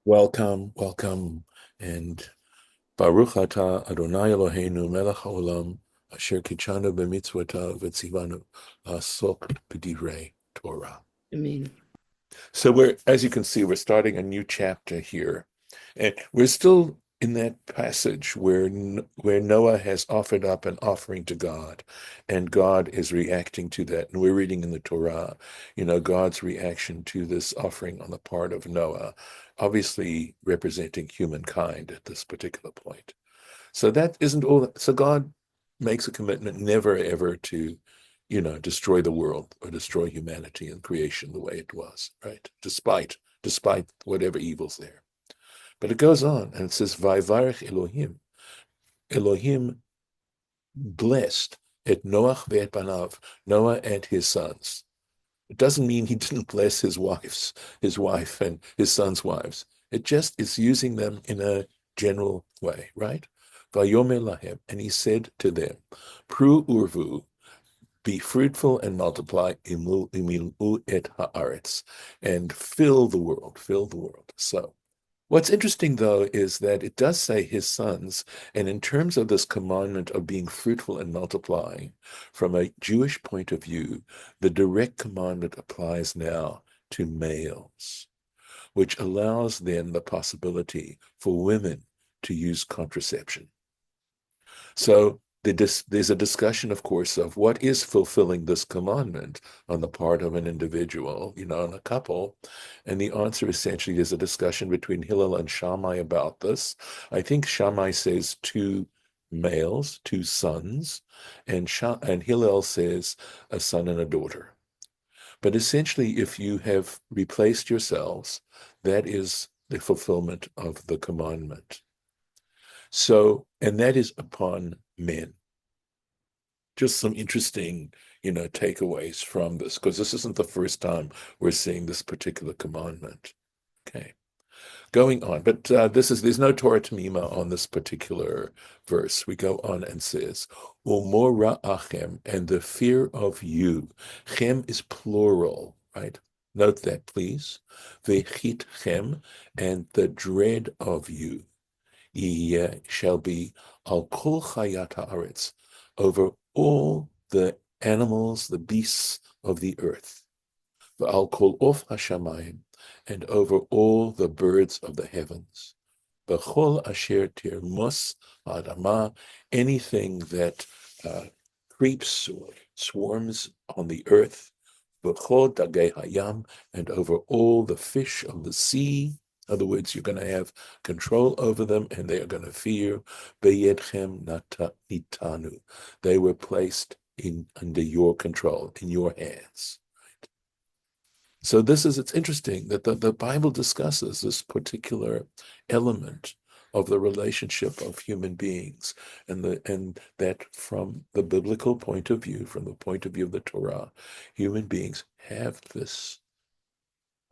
Welcome, welcome, and Baruch atah Adonai Eloheinu melech haolam asher kitshanu b'mitzvotav v'tzivanu la'asok b'divrei Torah. I mean, So as you can see, we're starting a new chapter here, and we're still in that passage where Noah has offered up an offering to God, and God is reacting to that. And we're reading in the Torah, God's reaction to this offering on the part of Noah, obviously representing humankind at this particular point. So that isn't all. So God makes a commitment never ever to destroy the world or destroy humanity and creation the way it was, right? Despite whatever evil's there. But it goes on and it says, Vayvarech Elohim. Elohim blessed et Noach ve'et banav, Noah and his sons. It doesn't mean he didn't bless his wife and his sons' wives. It just is using them in a general way, right? Vayomer lahem, and he said to them, Pru urvu, be fruitful and multiply, imilu et haaretz, and fill the world, fill the world. So, what's interesting though is that it does say his sons, and in terms of this commandment of being fruitful and multiplying, from a Jewish point of view, the direct commandment applies now to males, which allows then the possibility for women to use contraception. So there's a discussion, of course, of what is fulfilling this commandment on the part of an individual, and a couple. And the answer essentially is a discussion between Hillel and Shammai about this. I think Shammai says two males, two sons, and Hillel says a son and a daughter. But essentially, if you have replaced yourselves, that is the fulfillment of the commandment. So, and that is upon men. Just some interesting, takeaways from this, because this isn't the first time we're seeing this particular commandment. Okay, going on, but there's no Torah Temimah on this particular verse. We go on and says, "Umora'achem," and the fear of you. Chem is plural, right? Note that, please. Vechitchem, and the dread of you shall be al kol chayat haaretz, over all the animals, the beasts of the earth, al kol of hashamayim, and over all the birds of the heavens, b'chol asher tirmos adama, anything that creeps or swarms on the earth, b'chol dagei hayam, and over all the fish of the sea. In other words, you're going to have control over them, and they are going to fear. Beyedchem nitanu. They were placed under your control, in your hands. Right? So it's interesting that the Bible discusses this particular element of the relationship of human beings, and that from the biblical point of view, from the point of view of the Torah, human beings have this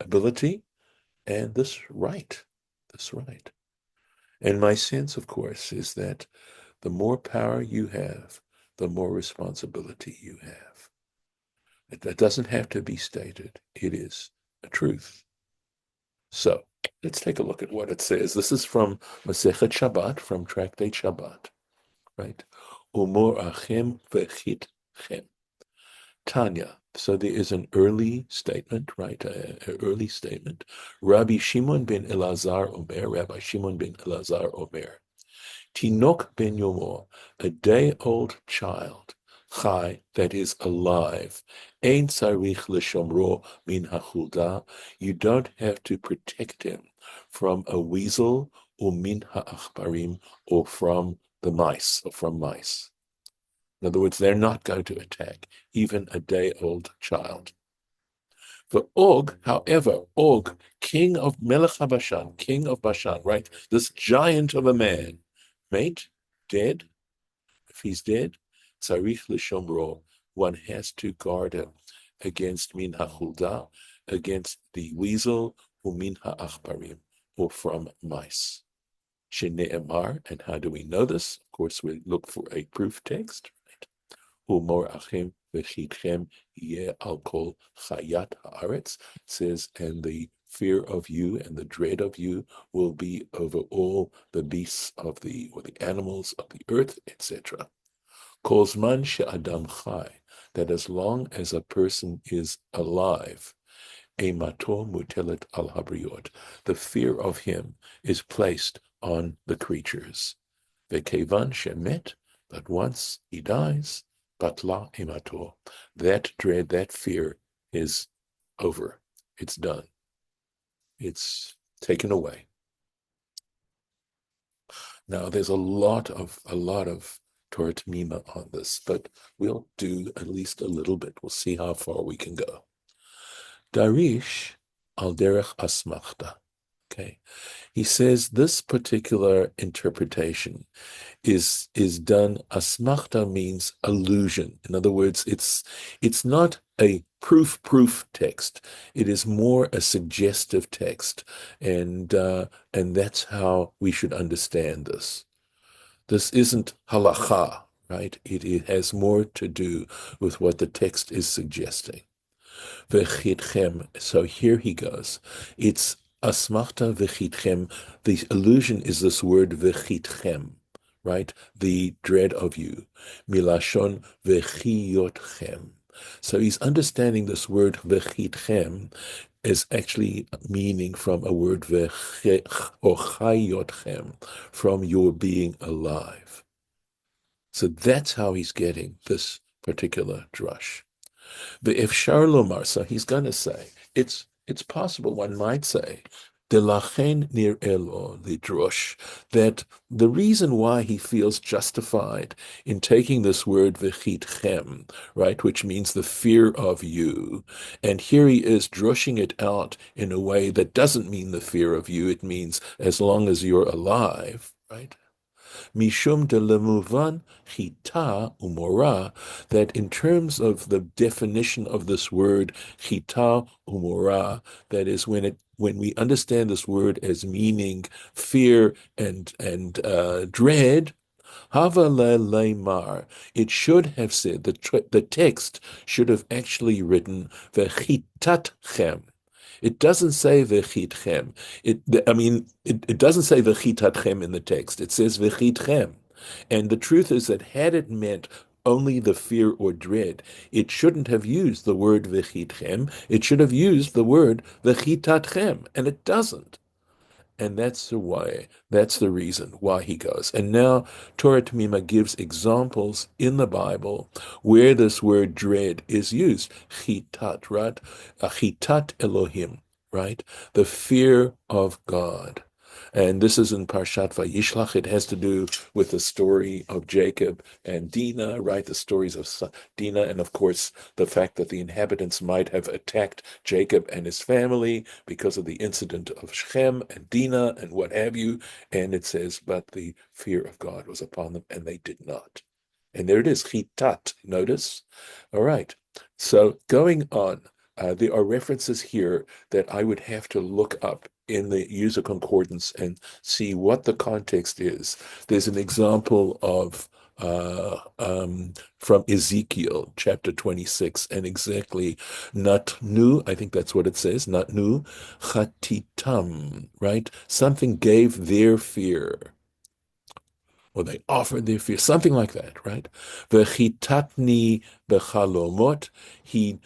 ability and this right. And my sense, of course, is that the more power you have, the more responsibility you have. That doesn't have to be stated. It is a truth. So let's take a look at what it says. This is from Masechet Shabbat, from Tractate Shabbat, right? Umorachem vechitchem. Tanya. So there is an early statement, right? An early statement. Rabbi Shimon ben Elazar Omer. Tinok ben Yomo, a day-old child, chai, that is alive. Ein tzarich l'shomro min hachulda. You don't have to protect him from a weasel or min ha'achbarim, or from the mice, or from mice. In other words, they're not going to attack even a day-old child. For Og, however, Og, king of Melech HaBashan, king of Bashan, right? This giant of a man, mate, dead. If he's dead, tzarich l'shomro, one has to guard him against min ha'chulda, against the weasel, or min ha'achbarim, or from mice. Shene'emar, and how do we know this? Of course, we look for a proof text. Umorachem v'chitchem yeh al kol chayat haaretz, says, and the fear of you and the dread of you will be over all the beasts of or the animals of the earth, etc. Kol zman she'adam chai, that as long as a person is alive, Eimato mutelet al habriot, the fear of him is placed on the creatures. Vekevan shemet, but once he dies, batla eimato, that dread, that fear is over. It's done. It's taken away. Now, there's a lot of Torah Temimah on this, but we'll do at least a little bit. We'll see how far we can go. Darish al derech asmachta. Okay, he says this particular interpretation is done. Asmachta means allusion. In other words, it's not a proof text. It is more a suggestive text, and that's how we should understand this. This isn't halachah, right? It has more to do with what the text is suggesting. וחתכם, so here he goes. It's asmachta וחתכם. The allusion is this word וחתכם, right? The dread of you. Milashon v'chiyotchem. So he's understanding this word וחתכם is actually meaning from a word chayotchem, from your being alive. So that's how he's getting this particular drush. Ve'efshar lomar, so he's going to say, it's possible, one might say, delachen nir elo lidrosh, that the reason why he feels justified in taking this word v'chitchem, right, which means the fear of you, and here he is drushing it out in a way that doesn't mean the fear of you, it means as long as you're alive, right? Mishum de lemuvan chita umora, that in terms of the definition of this word chita umora, that is when we understand this word as meaning fear and dread, hava leimar, it should have said, the text should have actually written vechitatchem. It doesn't say v'chitchem. It doesn't say v'chitatchem in the text. It says v'chitchem. And the truth is that had it meant only the fear or dread, it shouldn't have used the word v'chitchem. It should have used the word v'chitatchem, and it doesn't. And that's the reason why he goes. And now Torah Temimah gives examples in the Bible where this word dread is used. Chitat, right? Chitat Elohim, right? The fear of God. And this is in Parshat Vayishlach. It has to do with the story of Jacob and Dinah, right? The stories of Dinah, and of course, the fact that the inhabitants might have attacked Jacob and his family because of the incident of Shechem and Dinah and what have you. And it says, but the fear of God was upon them, and they did not. And there it is, chitat, notice? All right. So going on, there are references here that I would have to look up in the user concordance and see what the context is. There's an example of from Ezekiel chapter 26, and exactly natnu, I think that's what it says, natnu chatitam, right? Something gave their fear, or they offered their fear, something like that, right? V'chitatni bechalomot, he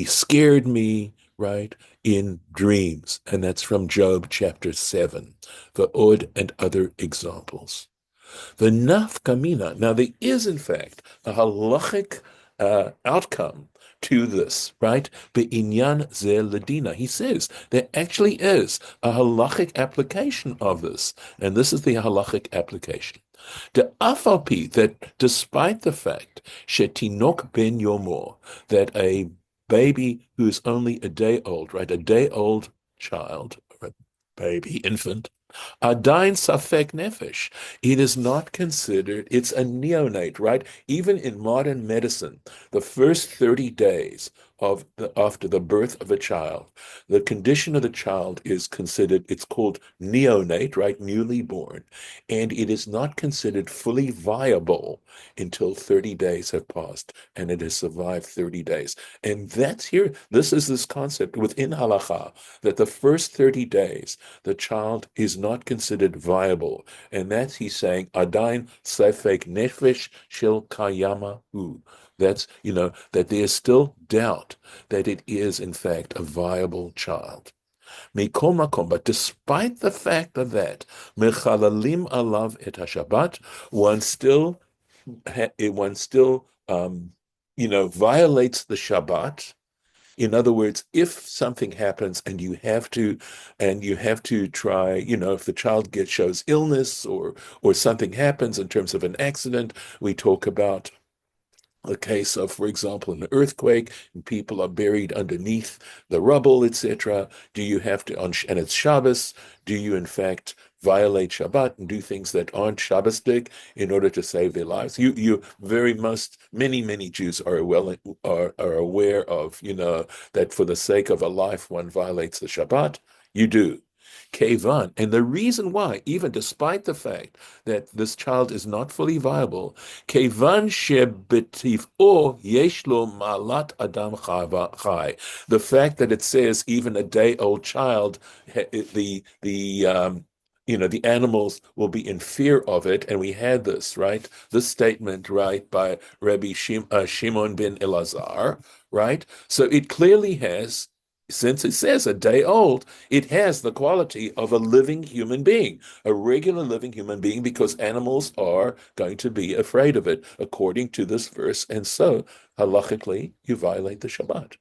scared me, right, in dreams. And that's from Job chapter 7, V'od and other examples. The nafkamina, now there is in fact a halachic outcome to this, right? Be'inyan ze ledina. He says there actually is a halachic application of this, and this is the halachic application. The afalpi, that despite the fact shetinok ben yomo, that a baby who is only a day old, right, a day old child, or a baby, infant, Adain safek nefesh. It is not considered, it's a neonate, right? Even in modern medicine, the first 30 days after the birth of a child, the condition of the child is considered, it's called neonate, right? Newly born. And it is not considered fully viable until 30 days have passed and it has survived 30 days. And that's here, this is this concept within Halachah, that the first 30 days, the child is not considered viable. And that's, he's saying, Adain Sefek Nefesh Shel Kayama Hu. That's, that there's still doubt that it is, in fact, a viable child. Mikol makom, but despite the fact of that, mechalalim alav et hashabbat, one still, violates the Shabbat. In other words, if something happens and you have to try, if the child shows illness or something happens in terms of an accident, we talk about a case of, for example, an earthquake and people are buried underneath the rubble, etc. Do you have to, and it's Shabbos, do you in fact violate Shabbat and do things that aren't Shabbosdik in order to save their lives? Many Jews are aware of, that for the sake of a life, one violates the Shabbat. You do. Kevan. And the reason why, even despite the fact that this child is not fully viable, Kevan shebetiv'o yesh lo malat adam chai. The fact that it says even a day-old child, the animals will be in fear of it, and we had this, right? This statement, right, by Rabbi Shimon ben Elazar, right? So it clearly has, since it says a day old, it has the quality of a living human being, a regular living human being, because animals are going to be afraid of it, according to this verse. And so, halachically, you violate the Shabbat,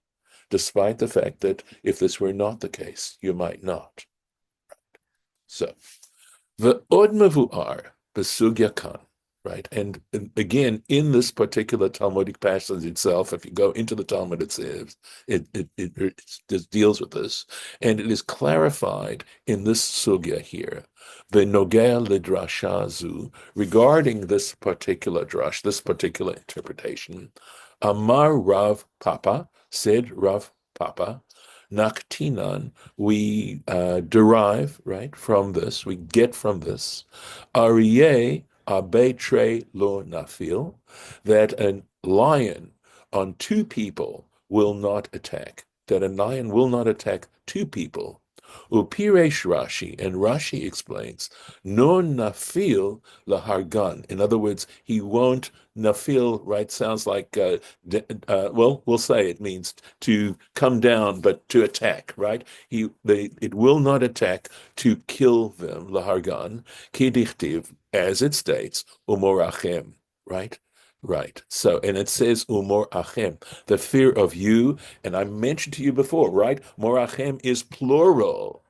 despite the fact that if this were not the case, you might not. So, the od mevu'ar besugya kan, right? And again, in this particular Talmudic passage itself, if you go into the Talmud, it says it just deals with this, and it is clarified in this sugya here, v'nogea lidrasha zu, regarding this particular drash, this particular interpretation. Amar Rav Papa, said Rav Papa, Naktinan, we derive, right, from this, we get from this, Aryeh abetre lo nafil, that a lion on two people will not attack, that a lion will not attack two people. Upiresh Rashi, and Rashi explains, no nafil lahargan. In other words, he won't nafil, right? Sounds like, we'll say it means to come down, but to attack, right? It will not attack to kill them, lahargan, kidichtiv, as it states, umorachem, right? Right. So, and it says umorachem, the fear of you. And I mentioned to you before, right? Morachem is plural.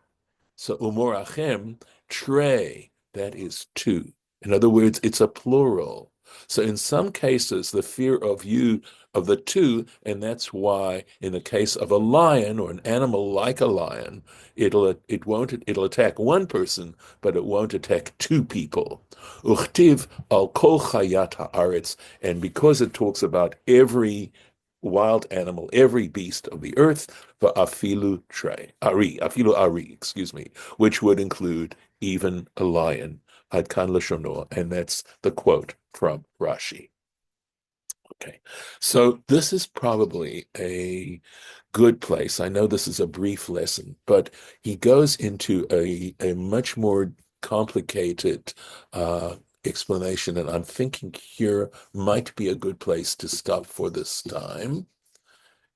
So umorachem, tre, that is two. In other words, it's a plural. So in some cases, the fear of you, of the two, and that's why in the case of a lion or an animal like a lion, it'll attack one person, but it won't attack two people. Uchtiv al kol chayat haaretz, and because it talks about every wild animal, every beast of the earth, afilu ari, excuse me, which would include even a lion. Ad kan lashono, and that's the quote from Rashi. Okay, so this is probably a good place. I know this is a brief lesson, but he goes into a much more complicated explanation, and I'm thinking here might be a good place to stop for this time.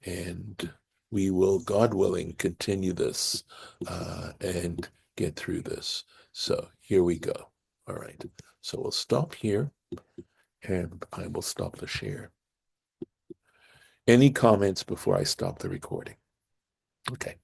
And we will, God willing, continue this and get through this. So here we go. All right. So we'll stop here, and I will stop the share. Any comments before I stop the recording? Okay.